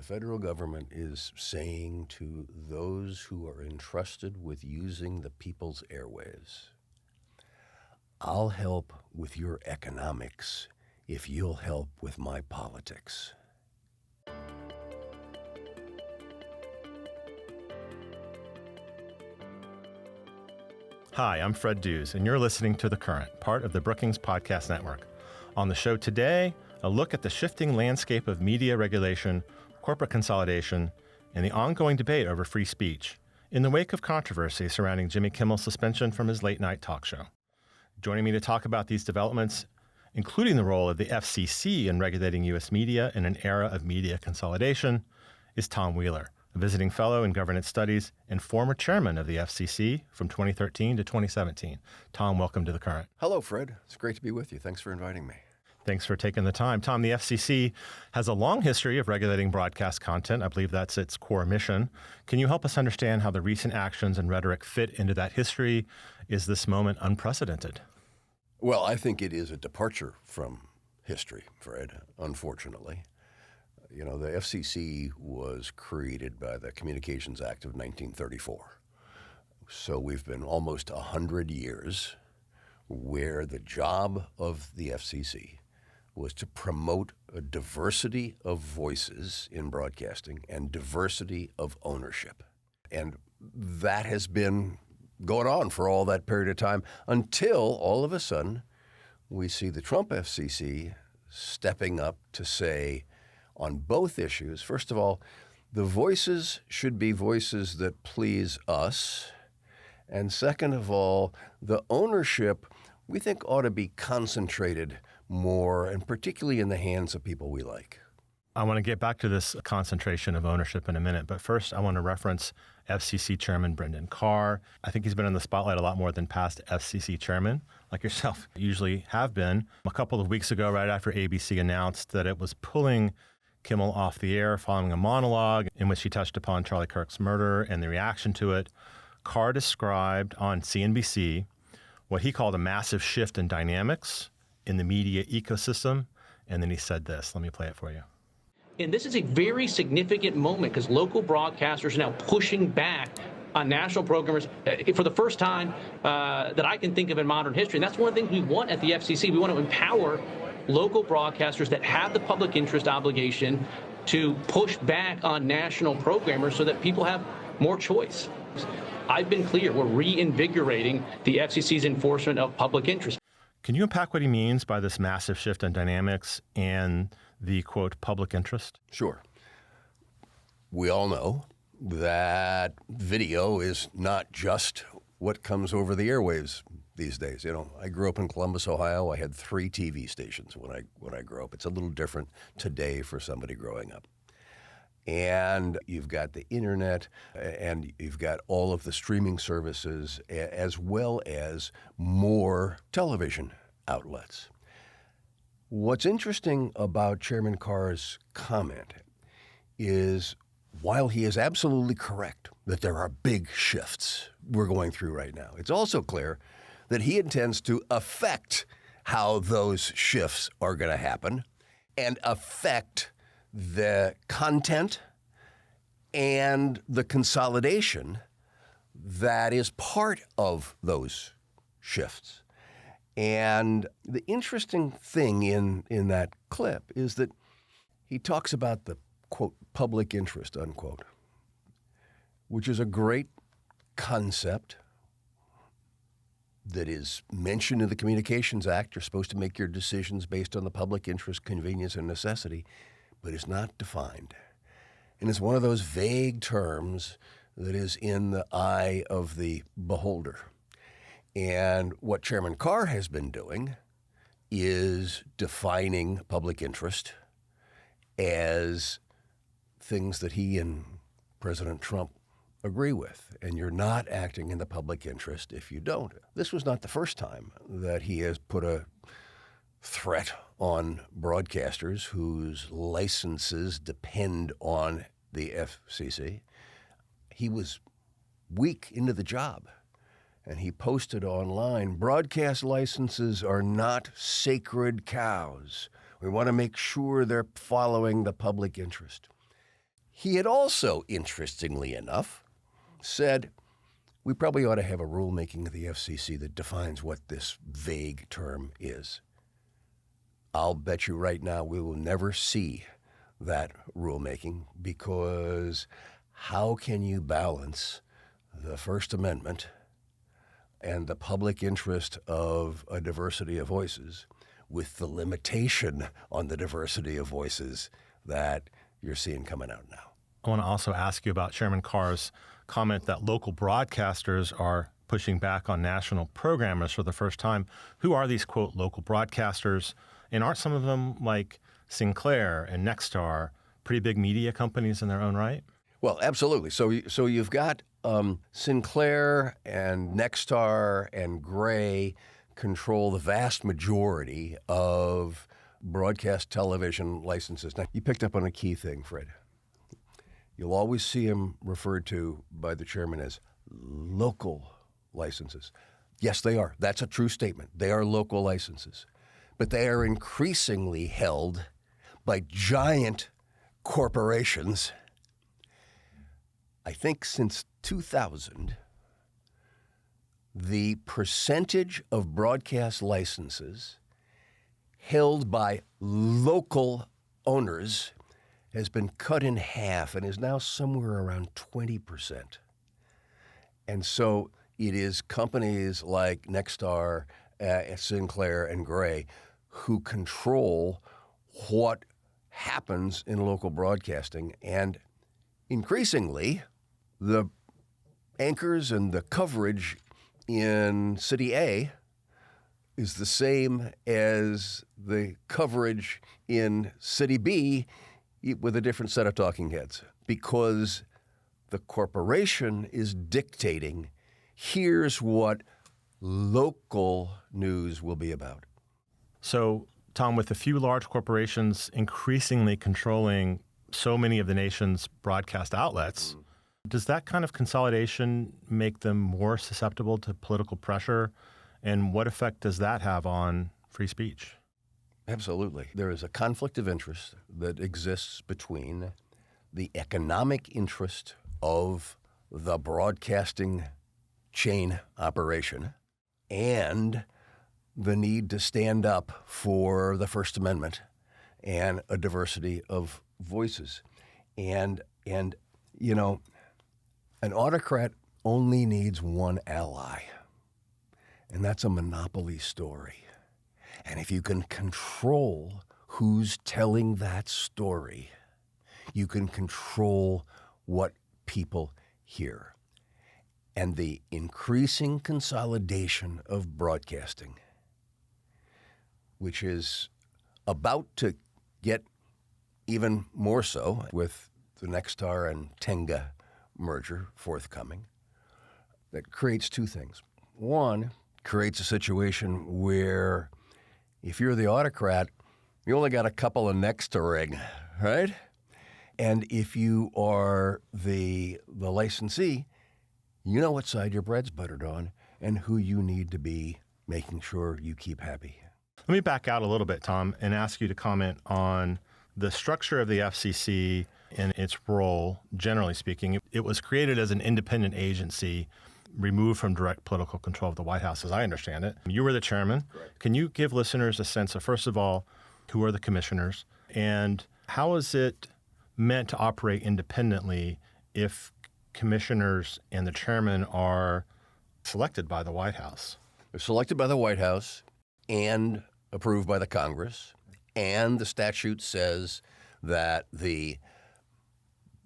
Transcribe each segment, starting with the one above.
federal government is saying to those who are entrusted with using the people's airways, I'll help with your economics if you'll help with my politics. Hi, I'm Fred Dews, and you're listening to The Current, part of the Brookings Podcast Network. On the show today, a look at the shifting landscape of media regulation, corporate consolidation, and the ongoing debate over free speech in the wake of controversy surrounding Jimmy Kimmel's suspension from his late-night talk show. Joining me to talk about these developments, including the role of the FCC in regulating U.S. media in an era of media consolidation, is Tom Wheeler, a visiting fellow in governance studies and former chairman of the FCC from 2013 to 2017. Tom, welcome to The Current. Hello, Fred. It's great to be with you. Thanks for inviting me. Thanks for taking the time. Tom, the FCC has a long history of regulating broadcast content. I believe that's its core mission. Can you help us understand how the recent actions and rhetoric fit into that history? Is this moment unprecedented? Well, I think it is a departure from history, Fred, unfortunately. You know, the FCC was created by the Communications Act of 1934. So we've been almost 100 years where the job of the FCC was to promote a diversity of voices in broadcasting and diversity of ownership. And that has been going on for all that period of time until all of a sudden we see the Trump FCC stepping up to say, on both issues, first of all, the voices should be voices that please us. And second of all, the ownership, we think, ought to be concentrated more, and particularly in the hands of people we like. I want to get back to this concentration of ownership in a minute, but first I want to reference FCC Chairman Brendan Carr. I think he's been in the spotlight a lot more than past FCC chairmen like yourself usually have been. A couple of weeks ago, right after ABC announced that it was pulling Kimmel off the air following a monologue in which he touched upon Charlie Kirk's murder and the reaction to it, Carr described on CNBC what he called a massive shift in dynamics in the media ecosystem. And then he said this. Let me play it for you. And this is a very significant moment because local broadcasters are now pushing back on national programmers for the first time that I can think of in modern history. And that's one of the things we want at the FCC. We want to empower local broadcasters that have the public interest obligation to push back on national programmers so that people have more choice. I've been clear, we're reinvigorating the FCC's enforcement of public interest. Can you unpack what he means by this massive shift in dynamics and the, quote, public interest? Sure. We all know that video is not just what comes over the airwaves these days. You know, I grew up in Columbus, Ohio. I had 3 TV stations when I grew up. It's a little different today for somebody growing up. And you've got the internet, and you've got all of the streaming services, as well as more television outlets. What's interesting about Chairman Carr's comment is, while he is absolutely correct that there are big shifts we're going through right now, it's also clear that he intends to affect how those shifts are going to happen and affect the content and the consolidation that is part of those shifts. And the interesting thing in that clip is that he talks about the, quote, public interest, unquote, which is a great concept that is mentioned in the Communications Act. You're supposed to make your decisions based on the public interest, convenience, and necessity, but it's not defined. And it's one of those vague terms that is in the eye of the beholder. And what Chairman Carr has been doing is defining public interest as things that he and President Trump agree with, and you're not acting in the public interest if you don't. This was not the first time that he has put a threat on broadcasters whose licenses depend on the FCC. He was week into the job, and he posted online, broadcast licenses are not sacred cows. We want to make sure they're following the public interest. he had also, interestingly enough, said, we probably ought to have a rulemaking of the FCC that defines what this vague term is. I'll bet you right now we will never see that rulemaking, because how can you balance the First Amendment and the public interest of a diversity of voices with the limitation on the diversity of voices that you're seeing coming out now? I want to also ask you about Chairman Carr's comment that local broadcasters are pushing back on national programmers for the first time. Who are these, quote, local broadcasters? And aren't some of them, like Sinclair and Nexstar, pretty big media companies in their own right? Well, absolutely. So you've got Sinclair and Nexstar and Gray control the vast majority of broadcast television licenses. Now, you picked up on a key thing, Fred. You'll always see them referred to by the chairman as local licenses. Yes, they are. That's a true statement. They are local licenses. But they are increasingly held by giant corporations. I think since 2000, the percentage of broadcast licenses held by local owners has been cut in half and is now somewhere around 20%. And so it is companies like Nexstar, Sinclair, and Gray who control what happens in local broadcasting. And increasingly, the anchors and the coverage in City A is the same as the coverage in City B, with a different set of talking heads, because the corporation is dictating, here's what local news will be about. So, Tom, with a few large corporations increasingly controlling so many of the nation's broadcast outlets, does that kind of consolidation make them more susceptible to political pressure? And what effect does that have on free speech? Absolutely. There is a conflict of interest that exists between the economic interest of the broadcasting chain operation and the need to stand up for the First Amendment and a diversity of voices. And you know, an autocrat only needs one ally, and that's a monopoly story. And if you can control who's telling that story, you can control what people hear. And the increasing consolidation of broadcasting, which is about to get even more so with the Nexstar and Tenga merger forthcoming, that creates two things. One, creates a situation where if you're the autocrat, you only got a couple of necks to wring, right? And if you are the licensee, you know what side your bread's buttered on and who you need to be making sure you keep happy. Let me back out a little bit, Tom, and ask you to comment on the structure of the FCC and its role, generally speaking. It was created as an independent agency removed from direct political control of the White House, as I understand it. You were the chairman. Correct. Can you give listeners a sense of, first of all, who are the commissioners, and how is it meant to operate independently if commissioners and the chairman are selected by the White House? They're selected by the White House and approved by the Congress, and the statute says that the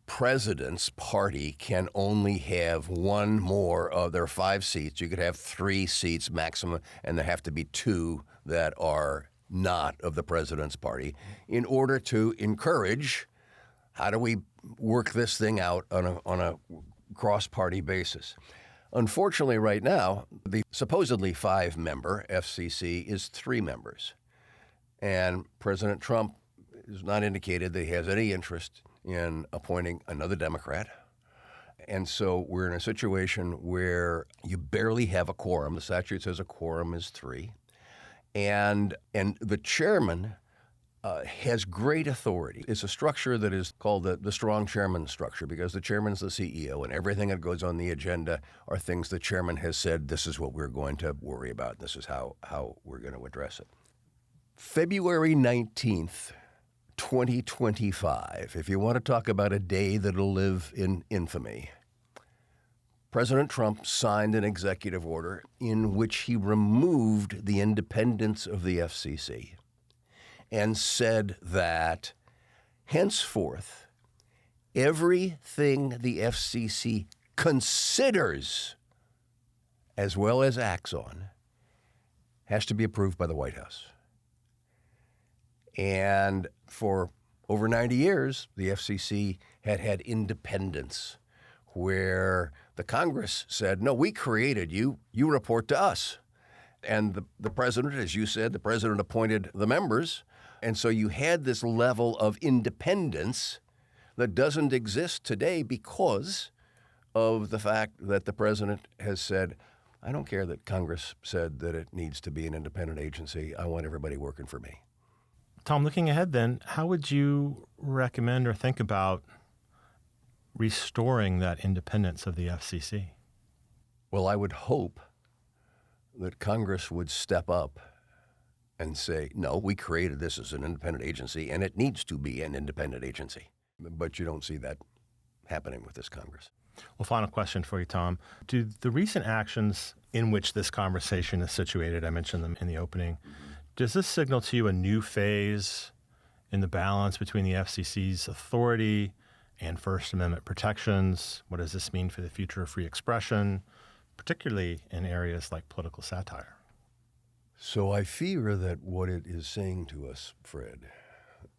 president's party can only have one more of their 5 seats. You could have 3 seats maximum, and there have to be 2 that are not of the president's party in order to encourage, how do we work this thing out on a cross-party basis? Unfortunately, right now, the supposedly 5-member FCC is 3 members. And President Trump has not indicated that he has any interest in appointing another Democrat. And so we're in a situation where you barely have a quorum. The statute says a quorum is 3. And the chairman has great authority. It's a structure that is called the strong chairman structure because the chairman's the CEO and everything that goes on the agenda are things the chairman has said, this is what we're going to worry about. This is how we're going to address it. February 19th, 2025, if you want to talk about a day that'll live in infamy, President Trump signed an executive order in which he removed the independence of the FCC and said that henceforth, everything the FCC considers as well as acts on has to be approved by the White House. And for over 90 years, the FCC had independence where the Congress said, no, we created you, you report to us. And the president, as you said, the president appointed the members. And so you had this level of independence that doesn't exist today because of the fact that the president has said, I don't care that Congress said that it needs to be an independent agency. I want everybody working for me. Tom, looking ahead then, how would you recommend or think about restoring that independence of the FCC? Well, I would hope that Congress would step up and say, no, we created this as an independent agency, and it needs to be an independent agency. But you don't see that happening with this Congress. Well, final question for you, Tom. Do the recent actions in which this conversation is situated, I mentioned them in the opening, does this signal to you a new phase in the balance between the FCC's authority and First Amendment protections? What does this mean for the future of free expression, particularly in areas like political satire? So I fear that what it is saying to us, Fred,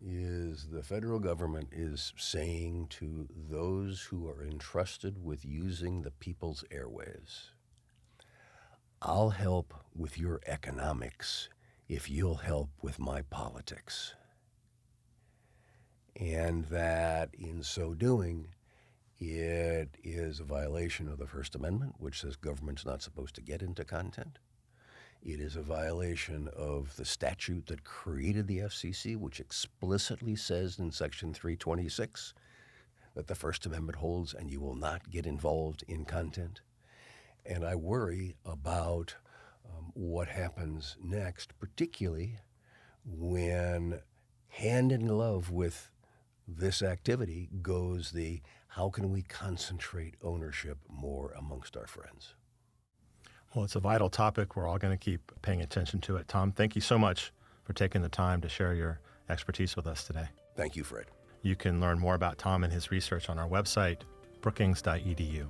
is the federal government is saying to those who are entrusted with using the people's airways, I'll help with your economics if you'll help with my politics. And that in so doing, it is a violation of the First Amendment, which says government's not supposed to get into content. It is a violation of the statute that created the FCC, which explicitly says in Section 326 that the First Amendment holds and you will not get involved in content. And I worry about what happens next, particularly when hand in glove with this activity goes the how can we concentrate ownership more amongst our friends? Well, it's a vital topic. We're all going to keep paying attention to it. Tom, thank you so much for taking the time to share your expertise with us today. Thank you, Fred. You can learn more about Tom and his research on our website, brookings.edu.